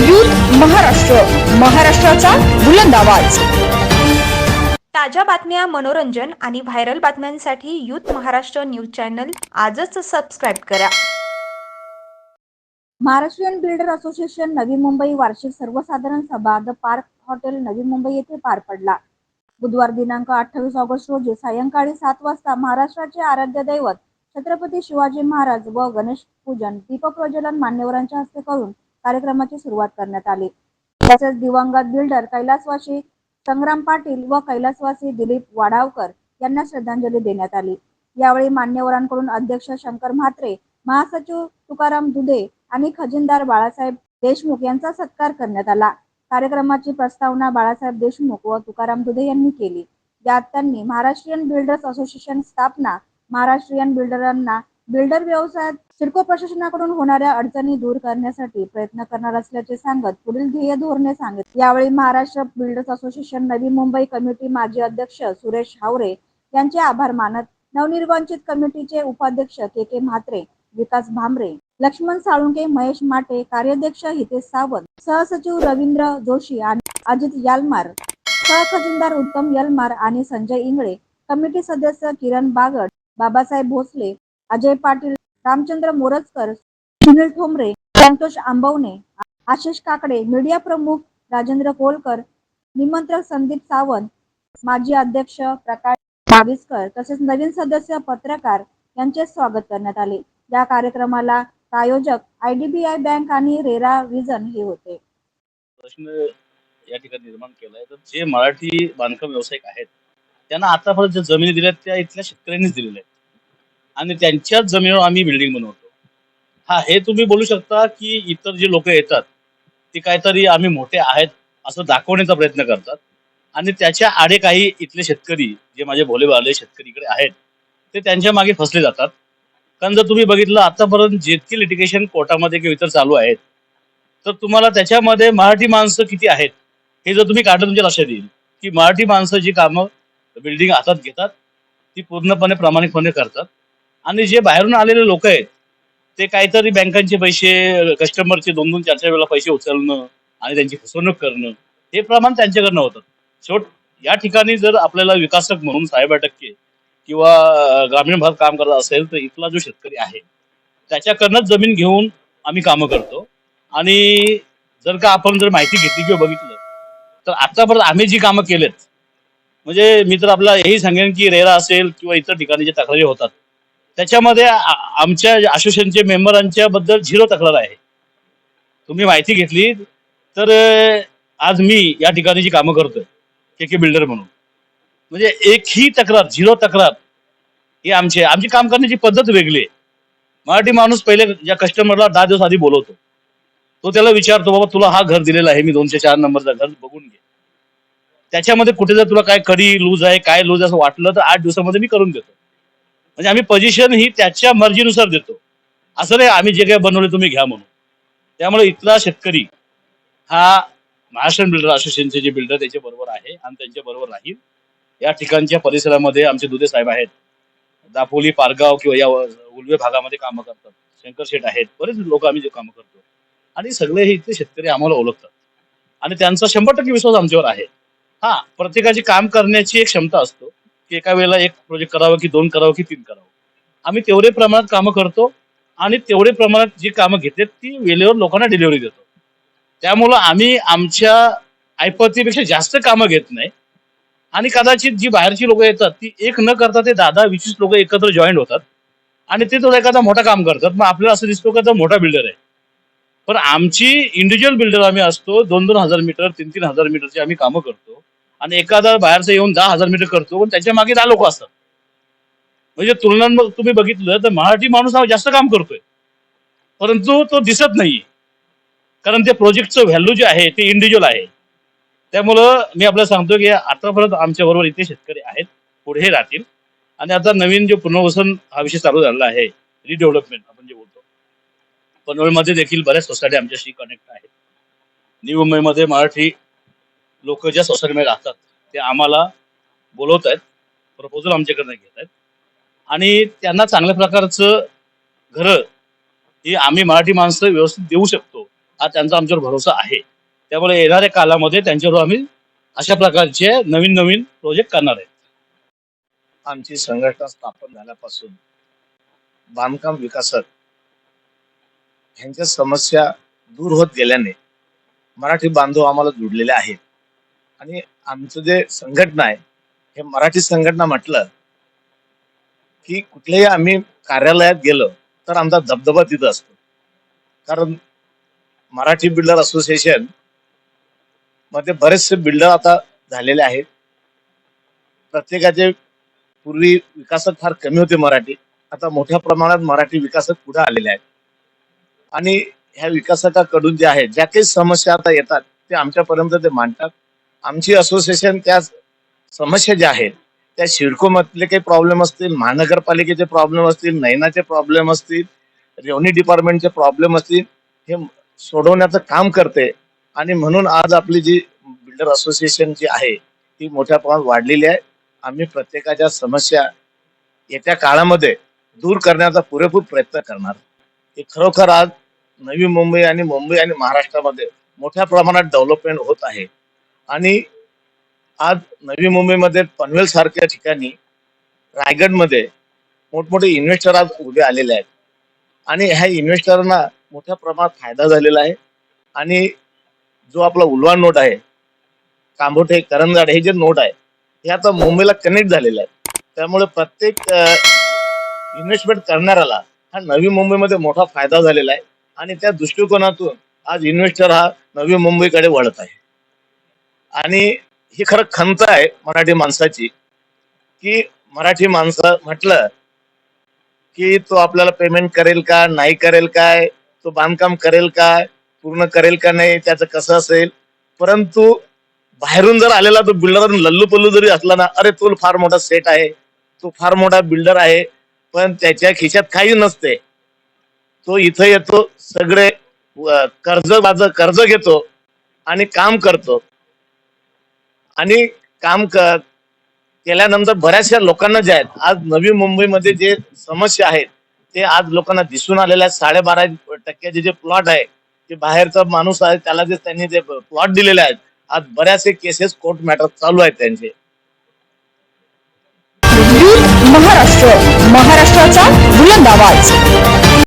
Youth Maharashtra, महाराष्ट्राचा बुलंद आवाज। ताज्या बातम्या, मनोरंजन आणि व्हायरल बातम्यांसाठी यूथ महाराष्ट्र न्यूज चॅनल आजच सबस्क्राईब करा। महाराष्ट्रीयन बिल्डर असोसिएशन नवी मुंबई वार्षिक सर्वसाधारण सभा the park hotel Navi Mumbai येथे पार पडला। बुधवार दिनांक 28 ऑगस्ट रोजी सायंकाळी 7 वाजता महाराष्ट्राचे आराध्य दैवत छत्रपती शिवाजी महाराज व गणेश पूजन दीपक प्रज्वलन मान्यवरांच्या हस्ते करून कार्यक्रमाची सुरुवात करण्यात आली। तसेच दिवंगत बिल्डर कैलासवासी संग्राम पाटील व कैलासवासी दिलीप वाडावकर यांना श्रद्धांजली देण्यात आली। यावेळी मान्यवरांकडून अध्यक्ष शंकर म्हात्रे, महासचिव तुकाराम दुधे आणि खजिनदार बाळासाहेब देशमुख यांचा सत्कार करण्यात आला। कार्यक्रमाची प्रस्तावना बाळासाहेब देशमुख व तुकाराम दुधे यांनी केली। यात त्यांनी महाराष्ट्रीयन बिल्डर्स असोसिएशन स्थापना, महाराष्ट्रीयन बिल्डरांना बिल्डर व्यवसायात सिडको प्रशासनाकडून होणाऱ्या अडचणी दूर करण्यासाठी प्रयत्न करणार असल्याचे सांगत पुढील ध्येय धोरणे सांगितले। यावेळी Maharashtra builders association Navi Mumbai committee माजी अध्यक्ष सुरेश हावरे यांचे आभार मानत नवनिर्वाचित कमिटीचे उपाध्यक्ष के म्हात्रे, विकास भामरे, लक्ष्मण साळुंके, महेश माटे, कार्याध्यक्ष हितेश सावंत, सहसचिव रवींद्र जोशी आणि अजित यालमार, सहखजिनदार उत्तम यलमार आणि संजय इंगळे, कमिटी सदस्य किरण बागड, बाबासाहेब भोसले, अजय पाटील, रामचंद्र मोरजकर, सुनील ठोंबरे, संतोष आंबवणे, आशिष काकडे, मीडिया प्रमुख राजेंद्र कोलकर, निमंत्रक संदीप सावंत, माजी अध्यक्ष प्रकाश बाविस्कर तसेच नवीन सदस्य पत्रकार यांचे स्वागत करण्यात आले। या कार्यक्रमाला प्रायोजक IDBI बँक आणि रेरा विजन हे होते। प्रश्न या ठिकाणी निर्माण केलाय तर जे मराठी बांधकाम व्यावसायिक आहेत त्यांना आतापर्यंत ज्या जमिनी दिल्यात त्या इथल्या शेतकऱ्यांनीच दिलेल्या आहेत आणि त्यांच्याच जमिनीवर आम्ही बिल्डिंग बनवतो। हे तुम्ही बोलू शकता की इतर जे लोक येतात ते काहीतरी आम्ही मोठे आहेत असं दाखवण्याचा प्रयत्न करतात आणि त्याच्या आडे काही इथले शेतकरी जे माझे भोलेभाले शेतकरी इकडे आहेत ते त्यांच्या मागे फसले जातात। कारण जर तुम्ही बघितलं आतापर्यंत जितकी लिटिगेशन कोर्टामध्ये किंवा इतर चालू आहेत तर तुम्हाला त्याच्यामध्ये मराठी माणसं किती आहेत हे जर तुम्ही काढलं तुमच्या लक्षात येईल की मराठी माणसं जी कामं बिल्डिंग हातात घेतात ती पूर्णपणे प्रामाणिकपणे करतात आणि जे बाहेरून आलेले लोक आहेत ते काहीतरी बँकांचे पैसे कस्टमरचे 2-2, 4-4 वेळा पैसे उचलणं आणि त्यांची फसवणूक करणं हे प्रमाण त्यांच्याकडनं होतं। शेवट या ठिकाणी जर आपल्याला विकासक म्हणून 6% किंवा ग्रामीण भाग काम करत असेल तर इथला जो शेतकरी आहे त्याच्याकडनंच जमीन घेऊन आम्ही कामं करतो। आणि जर का आपण जर माहिती घेतली किंवा बघितलं तर आतापर्यंत आम्ही जी कामं केलेत म्हणजे मी तर आपला हेही सांगेन की रेरा असेल किंवा इतर ठिकाणी जे तक्रारी होतात त्याच्यामध्ये आमच्या असोसिएशनचे मेंबरांच्या बद्दल 0 तक्रार आहे। तुम्ही माहिती घेतली तर आज मी या ठिकाणी जी कामं करतोय के बिल्डर म्हणून म्हणजे एकही तक्रार 0 तक्रार ही आमची काम करण्याची पद्धत वेगळी आहे। मराठी माणूस पहिले ज्या कस्टमरला 10 दिवस आधी बोलवतो तो त्याला विचारतो बाबा तुला हा घर दिलेला आहे मी 204 नंबरचा घर बघून घे, त्याच्यामध्ये कुठे जर तुला काय कडी लूज आहे काय लूज असं वाटलं तर 8 दिवसामध्ये मी करून देतो। म्हणजे आम्ही पोझिशन ही त्याच्या मर्जीनुसार देतो, असं नाही आम्ही जे काही बनवले तुम्ही घ्या म्हणून। त्यामुळे इथला शेतकरी हा महाराष्ट्र बिल्डर असोसिएशनचे जे बिल्डर त्याच्या बरोबर आहे आणि त्यांच्या बरोबर राहील। या ठिकाणच्या परिसरामध्ये आमचे दुधे साहेब आहेत, दापोली पारगाव किंवा या उलवे भागामध्ये कामं करतात, शंकर शेठ आहेत, बरेच लोक आम्ही जे कामं करतो आणि सगळे हे इथले शेतकरी आम्हाला ओळखतात आणि त्यांचा 100% विश्वास आमच्यावर आहे। प्रत्येकाची काम करण्याची एक क्षमता असतो की एका वेळेला एक प्रोजेक्ट करावं की 2 करावं की 3 करावं, आम्ही तेवढे प्रमाणात कामं करतो आणि तेवढे प्रमाणात जी कामं घेतात ती वेळेवर लोकांना डिलिव्हरी देतो। त्यामुळं आम्ही आमच्या ऐपतीपेक्षा जास्त कामं घेत नाही आणि कदाचित जी बाहेरची लोक येतात ती एक न करता ते 10-20 लोक एकत्र जॉईंट होतात आणि ते तो एखादा मोठा काम करतात। मग आपल्याला असं दिसतो का तो मोठा बिल्डर आहे, पण आमची इंडिव्हिज्युअल बिल्डर आम्ही असतो 2-2 हजार मीटर 3-3 हजार मीटरची आम्ही कामं करतो आणि एखादा बाहेरचा येऊन 10,000 मीटर करतो पण त्याच्या मागे 10 लोक असतात। म्हणजे तुलनात्मक तुम्ही बघितलं तर मराठी माणूस हा जास्त काम करतोय परंतु तो दिसत नाहीये कारण त्या प्रोजेक्टचं व्हॅल्यू जे आहे ते इंडिव्हिज्युअल आहे। त्यामुळं मी आपल्याला सांगतो की आतापर्यंत आमच्या बरोबर इथे शेतकरी आहेत, पुढे राहतील आणि आता नवीन जो पुनर्वसन हा विषय चालू झालेला आहे रिडेव्हलपमेंट आपण जे बोलतो, पनवेलमध्ये देखील बऱ्याच सोसायटी आमच्याशी कनेक्ट आहेत। न्यू मुंबईमध्ये मराठी लोक ज्या सोसायटीमध्ये राहतात ते आम्हाला बोलवत आहेत, प्रपोजल आमच्याकडनं घेत आहेत आणि त्यांना चांगल्या प्रकारचं घरं ही आम्ही मराठी माणसं व्यवस्थित देऊ शकतो हा त्यांचा आमच्यावर भरोसा आहे. त्यामुळे येणाऱ्या कालामध्ये त्यांच्यावर आम्ही अशा प्रकारचे नवीन नवीन प्रोजेक्ट करणार आहे. आमची संघटना स्थापन झाल्यापासून बांधकाम विकासक ह्यांच्या समस्या दूर होत गेल्याने मराठी बांधव आम्हाला जुडलेले आहेत. आणि आमचं जे संघटना आहे हे मराठी संघटना म्हटलं की कुठल्याही आम्ही कार्यालयात गेलो तर आमचा दबदबा तिथं असतो. कारण मराठी बिल्डर असोसिएशन मध्ये बरेचसे बिल्डर आता झालेले आहेत. प्रत्येकाचे पूर्वी विकासक फार कमी होते मराठी, आता मोठ्या प्रमाणात मराठी विकासक पुढे आलेले आहेत. आणि ह्या विकासकाकडून जे आहे ज्या काही समस्या आता येतात ते आमच्यापर्यंत ते मांडतात. आमची असोसिएशन त्या समस्या ज्या आहेत त्या सिडको मधले काही प्रॉब्लेम असतील, महानगरपालिकेचे प्रॉब्लेम असतील, नैनाचे प्रॉब्लेम असतील, रेव्हन्यू डिपार्टमेंटचे प्रॉब्लेम असतील, हे सोडवण्याचं काम करते. आणि म्हणून आज आपली जी बिल्डर असोसिएशन जी आहे ती मोठ्या प्रमाणात वाढलेली आहे. आम्ही प्रत्येकाच्या समस्या येत्या काळामध्ये दूर करण्याचा पुरेपूर प्रयत्न करणार. हे खरोखर आज नवी मुंबई आणि महाराष्ट्रामध्ये मोठ्या प्रमाणात डेव्हलपमेंट होत आहे. आणि आज नवी मुंबईमध्ये पनवेल सारख्या ठिकाणी, रायगडमध्ये मोठमोठे इन्व्हेस्टर आज उभे आलेले आहेत. आणि ह्या इन्व्हेस्टरांना मोठ्या प्रमाणात फायदा झालेला आहे. आणि जो आपला उल्वा नोट आहे, कांबोठे करंजाड हे जे नोट आहे हे आता मुंबईला कनेक्ट झालेलं आहे. त्यामुळे प्रत्येक इन्व्हेस्टमेंट करणाऱ्याला हा नवी मुंबईमध्ये मोठा फायदा झालेला आहे. आणि त्या दृष्टिकोनातून आज इन्व्हेस्टर हा नवी मुंबईकडे वळत आहे. आणि ही खरं खंत आहे मराठी माणसाची की मराठी माणसं म्हटलं की तो आपल्याला पेमेंट करेल का नाही करेल काय, तो बांधकाम करेल का, पूर्ण करेल का नाही, त्याचं कसं असेल. परंतु बाहेरून जर आलेला तो बिल्डर लल्लू पल्लू जरी असला ना, अरे तो फार मोठा सेट आहे, तो फार मोठा बिल्डर आहे, पण त्याच्या खिशात काही नसते. तो इथं येतो, सगळे कर्ज घेतो आणि काम करतो. आणि काम केल्यानंतर बऱ्याचशा लोकांना जे आहेत आज नवी मुंबईमध्ये जे समस्या आहेत ते आज लोकांना दिसून आलेल्या आहेत. 12.5% जे प्लॉट आहे ते बाहेरचा माणूस आहे त्याला जे त्यांनी जे प्लॉट दिलेले आहेत, आज बऱ्याचशा केसेस कोर्ट मॅटर चालू आहेत त्यांचे. महाराष्ट्र, महाराष्ट्राचा बुलंद आवाज.